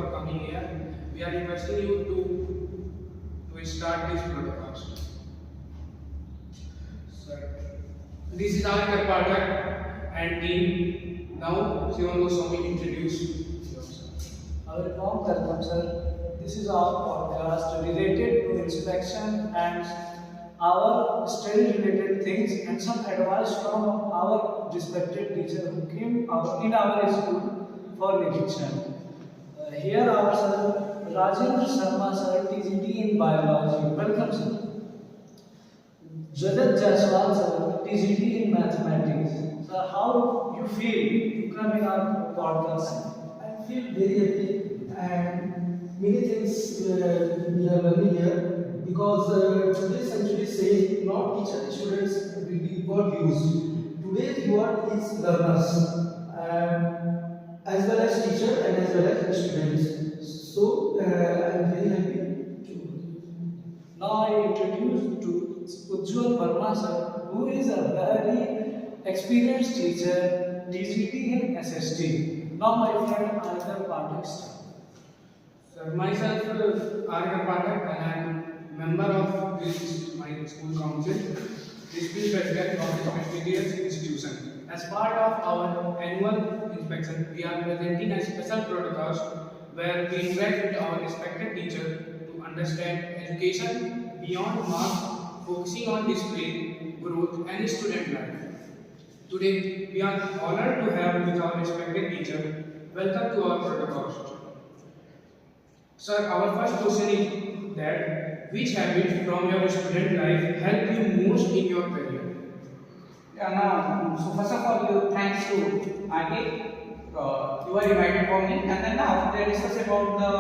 for coming here. We are requesting you to start this broadcast. Sir, this is our Pathak and team. Now, Shivam Goswami introduce yourself. I will inform Kartham sir. This is our podcast related to inspection and our study related things and some advice from our respected teacher who came in our school for nidikshan. Here our sir Rajendra Sharma sir, TGT in biology. Welcome sir. Jaghat Jaiswal sir, TGT in mathematics. Sir, how you feel to come in our podcast? I feel very happy and many things we are learning here because today's century says not teach the students will be got used. Today's word is learners as well as teacher and as well as students. So I am very happy to. Now I introduce to Ujjwal Verma sir, who is a very experienced teacher, DGT in SST. Now my friend Arthur Pathak. Sir, myself, Arya Pathak, and I am member of this my school council, discipline president of this prestigious institution. As part of our annual inspection, we are presenting a special broadcast where we interact with our respected teacher to understand education beyond marks, focusing on discipline, growth, and student life. Today, we are honored to have with our respected teacher. Welcome to our broadcast. Sir, our first question is that which habit from your student life helped you most in your career? Yeah, now, so first of all, thanks to RK. You were invited for me, and then now they discuss about the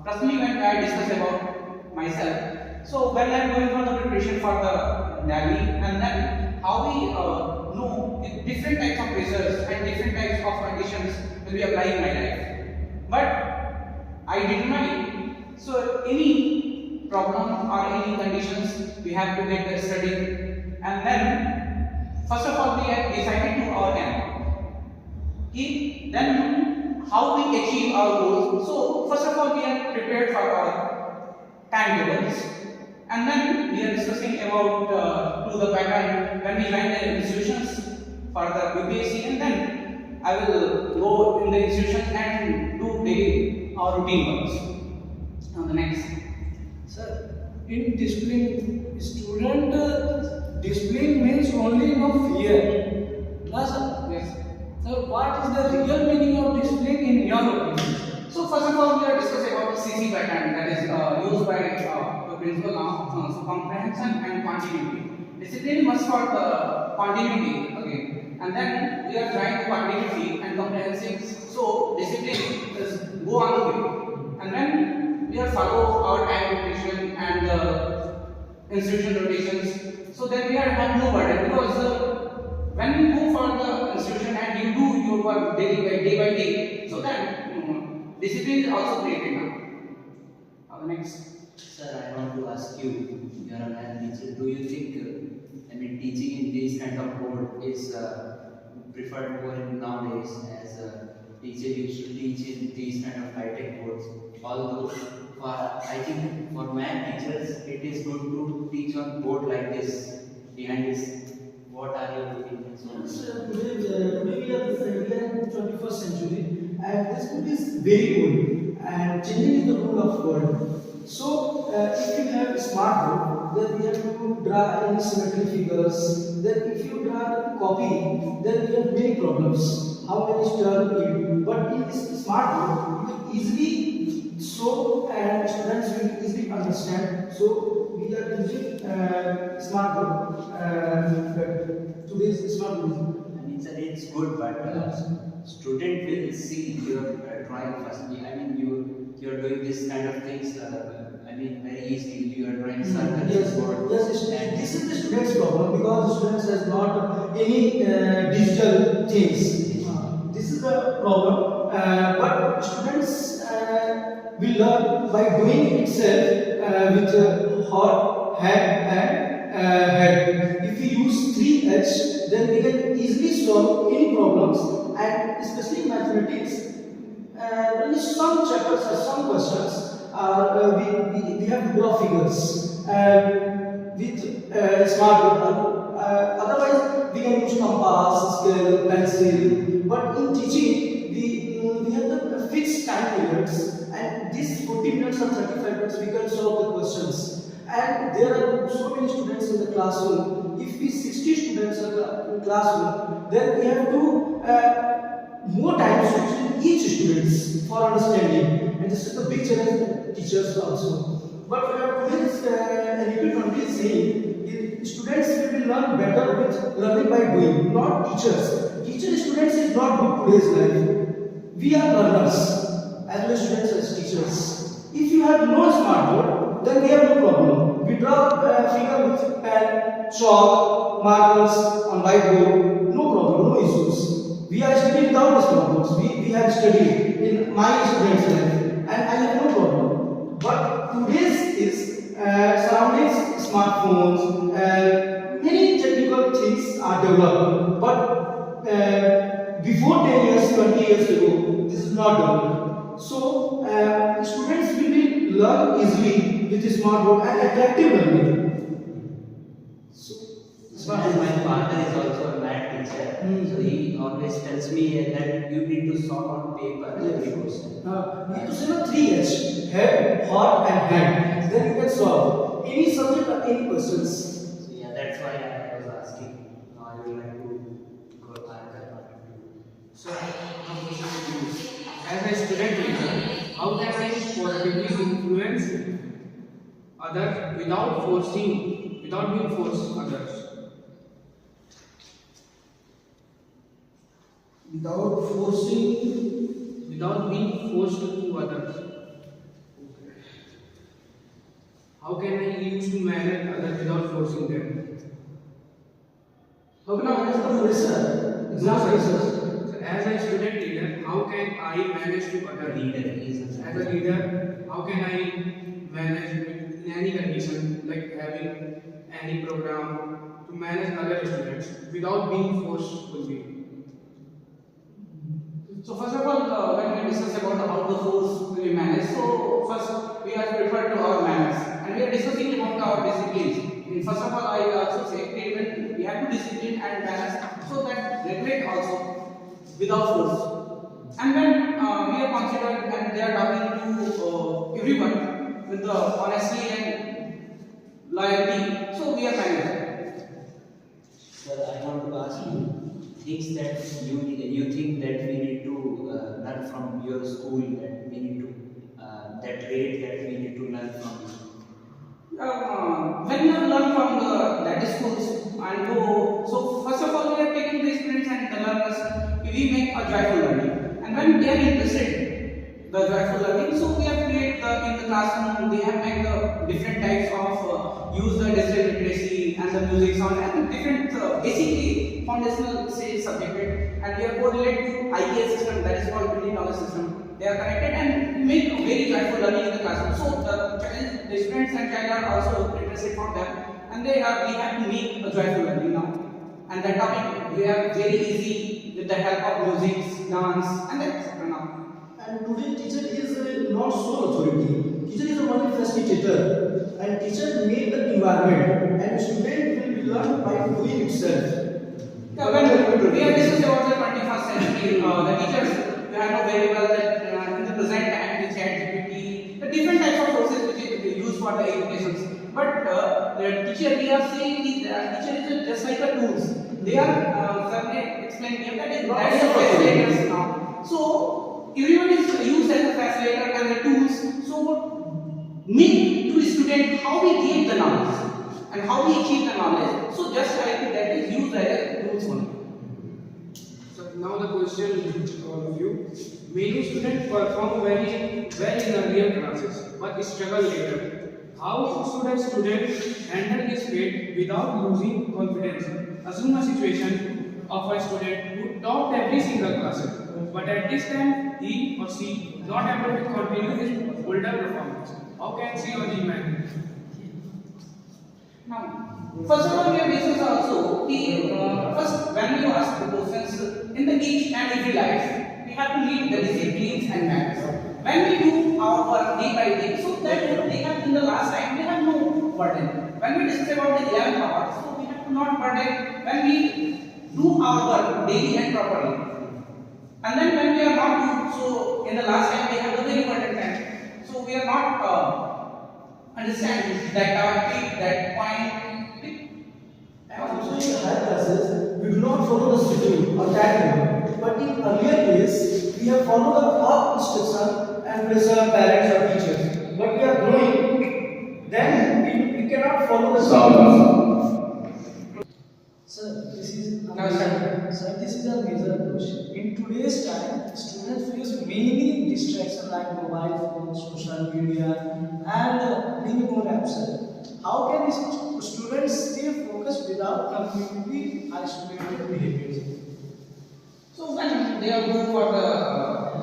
personally when I discuss about myself. So when I'm going for the preparation for the Navy, and then how we know different types of pressures and different types of conditions will be applying in my life. But I determine so any problem or any conditions we have to get the study, and then first of all we have decided to our end. Then how we achieve our goals. So first of all we are prepared for our timetables, and then we are discussing about to the pattern when we join the institutions for the UPSC, and then I will go in the institution and do daily our routine works. Now the next. Sir, in discipline, student discipline means only no fear. No, sir? Yes. So what is the real meaning of discipline in your opinion? So first of all we are discussing about the CC pattern that is used by the principle of comprehension and continuity. Discipline must for the continuity again, and then we are trying to continuity and comprehensive. So discipline is go on the way, and then we are follow our time rotation and institution rotations. So then we are have no burden because when you go for the institution and you do your work day by day, so then discipline is also created now. Next. Sir, I want to ask you, you are a math teacher, do you think, teaching in this kind of board is preferred more in nowadays as a teacher used to teach in these kind of high-tech boards? Although, I think for math teachers, it is good to teach on board like this, behind this. What are your opinions on this? Today we are in 21st century and this book is very good and changing is the rule of world. So if you have a smart book, then we have to draw any symmetry figures. Then if you draw a copy, then we have many problems. How many stars you? But in this smart book, you can easily show and students will easily understand. So we are using smart book. Today's smart book. Sir, it's good, but student will see your drawing first. You're doing this kind of things. Very easily. You are drawing circles. Yes. And this is the student's problem because the students has not any digital things. This is the problem. But students will learn by doing itself with hot, head, and head. If we use 3H, then we can easily solve any problems, and especially in mathematics, in some chapters or some questions, we have to draw figures with smartboard. Otherwise, we can use compass, scale, pencil. But in teaching, we have the fixed time periods, and these 40 minutes or 35 minutes we can solve the questions. And there are so many students in the classroom. If we 60 students are in classroom, then we have to more time to each students for understanding. And this is the big challenge for teachers also. But today's NEP 20 is saying students will be learn better with learning by doing, not teachers. Teacher students is not good today's life. We are learners as well as students as teachers. If you have no smartboard, then we have no problem. We draw a figure with pen, chalk, markers on whiteboard, no problem, no issues. We are studying without smartboards. We have studied in my students' life, and I have no problem. But today's is surroundings, smartphones, many technical things are developed. But before 10 years, 20 years ago, this is not developed. So students will be learn easily with the smartboard and attractive learning. As my father is also a math teacher, so he always tells me that you need to solve on paper every question. We need to say 3H: head, heart, and hand. Then you can solve any subject or any questions. So yeah, that's why I was asking. I would like to go further. So, my question to you, as a student leader, how can I positively influence others without being forced others? Without being forced to others. How can I use to manage others without forcing them? How can I manage the pressure? Exam So as a student leader, how can I manage to others? As a leader, how can I manage in any condition, like having any program to manage other students without being forcefully? So first of all, when we discuss about how the force will be managed, so first we have to refer to our manners, and we are discussing about our disciplines. First of all, I also say we have to discipline and balance, so that regulate also without force. And when we are considered and they are talking to everyone with the honesty and loyalty, so we are managed. Sir, I want to ask you things that you think that we need to learn from your school, that we need to that rate that we need to learn from you. When you learn from that schools and go, so first of all we are taking the students and the learners, we make a joyful learning, and when they are interested the joyful learning, so we have created in the classroom, they have made the different types of use the digital literacy and the music sound and different basically foundational stage subjected, and we are correlated to IES system, that is called building knowledge system. They are connected and make a very joyful learning in the classroom. So the students and child are also interested for them, and we have to make a joyful learning now. And that topic we are very easy with the help of music, dance, and etc. now. And today teacher is not sole authority. Teacher is a only facilitator, and teacher make the environment, and student will be learned by doing itself. Yeah, when we are discussing about the 21st century, the teachers, we have know very well that in the present time, the ChatGPT, the different types of sources which is used for the educations. But the teacher, we are saying the teacher is just like a tools. They are, sir may explain here that is a facilitators now. So everyone is used as a facilitator and the tools. So make to student how we gain the knowledge and how we achieve the knowledge. So just like that is used as tools only. So now the question to all of you. Many students perform very well in earlier classes but struggle later. How should a student handle this fate without losing confidence? Assume a situation of a student who topped every single class, but at this time he or she not able to continue his older performance. How can she or he manage? Now, first of all, we have discussed also first when you ask the questions in the each and every life, we have to lead the disciplines and maths. When we do our work day by day, so that they have in the last time they have no burden. When we discuss about the 11 hours, so we have to not burden when we do our work daily and properly. And then when we are not do, so in the last time they have the very burden time. So we are not understand that topic, that point. So in higher classes, we do not follow the schedule or timetable, but in earlier days, we have followed the path instruction and pressure parents or teachers. But we are growing, then we cannot follow the schedule. Sir, this is a No, major, sir, this is a major question. In today's time, students face many distractions like mobile phones, social media, and many more apps. Sir. How can these students stay focused without completely isolated behaviors? So when they are go for the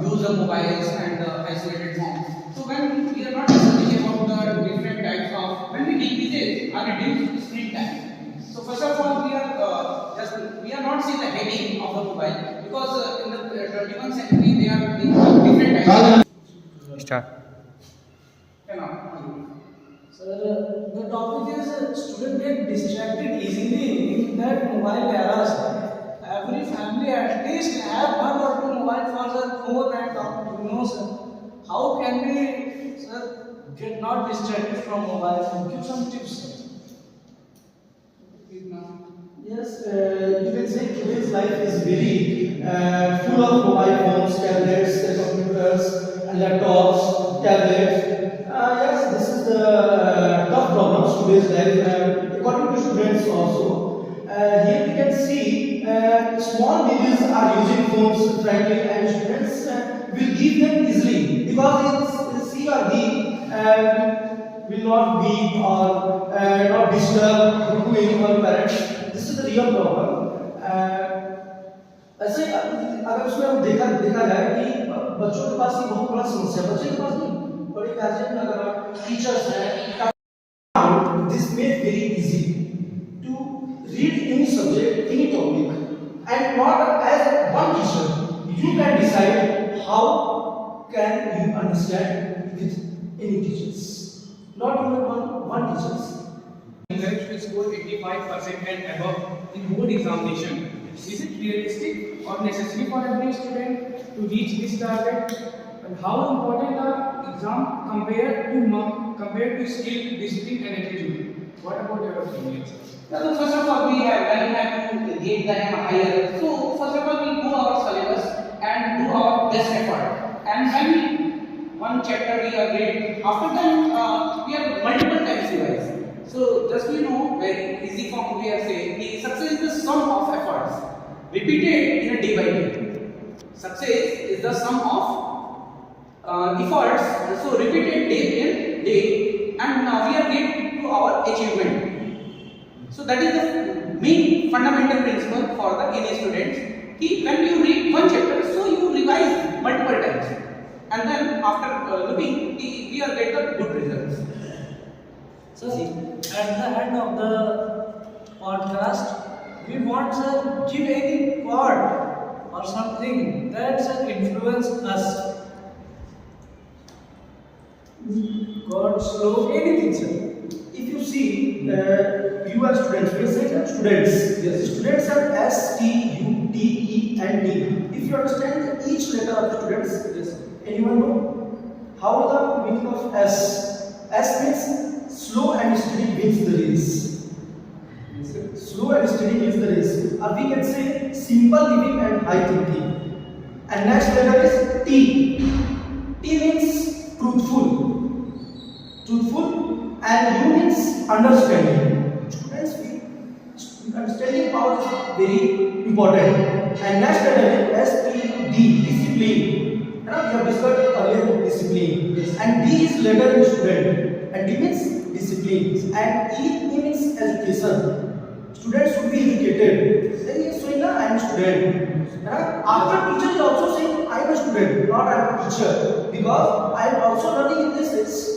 use of mobiles and the isolated form, so when we are not discussing about the different types of when we decrease or reduce screen time. So first of all, we are not seeing the heading of the mobile because in the 21st century they are different types. Start. You know, Sir, the topic is students get distracted easily in that mobile era. Sir. Every family at least have one or two mobile phones or phone and talk to know, sir. How can we, sir, get not distracted from mobile phone? Give some tips, sir. Yes, you can say today's life is very full of mobile phones, tablets, computers, and laptops, tablets. Yes, this is the tough problems today's life, according to students also. Here we can see small babies are using phones frankly, and students will give them easily because he or he will not weep or not disturb to any one parent. This is the real problem. ऐसे अगर उसमें हम देखा जाए कि बच्चों के पास ये बहुत बड़ा समस्या है, बच्चे के पास नहीं, बड़े गार्जियन अगर टीचर्स हैं, this made very easy to read any subject, any topic, and not as one teacher. You can decide how can you understand with any teachers, not even one teachers. Encouraged to score 85% and above in board examination. Is it realistic or necessary for every student to reach this target? And how important are exam compared to skill, discipline, and attitude? What about your opinions? so first of all, we have to get them higher. So first of all, we do our syllabus and do our best effort. And when one chapter we are read, after that we are multiple times revised. So just very easy form we are saying the success is the sum of efforts repeated in a day by day. Success is the sum of efforts, so repeated day in day, and now we are getting to our achievement. So that is the main fundamental principle for the any students. When you read one chapter, so you revise multiple times, and then after looking, we are get the good results. So, at the end of the podcast, we want to give any quote or something that will influence us. God, slow, anything, sir. If you see, you are students, we say students. Yes. Students are S, T, U, T, E, and D. If you understand each letter of the students, yes. Anyone know how the meaning of S? S means slow and steady wins the race. Slow and steady wins the race. Or we can say simple living and high thinking. And next letter is T. T means truthful. Truthful, and U means understanding. Students, understanding power is very important. And next letter is S, T, D, discipline. We have discussed earlier discipline. And D is letter in student. And D means discipline. And E means education. Students should be educated. Then he is saying, I am a student. After teacher is also saying, I am a student, not I am a teacher. Because I am also learning in this.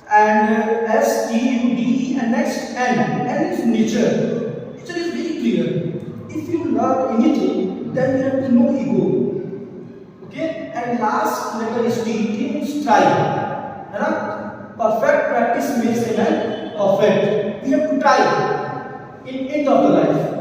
And S, T, U, D, E, and next N. N is nature. Nature is very clear. If you learn anything, then you have no ego. Okay, and last letter is T. T means try. है ना? Perfect practice makes a man perfect. We have to try in end of the life.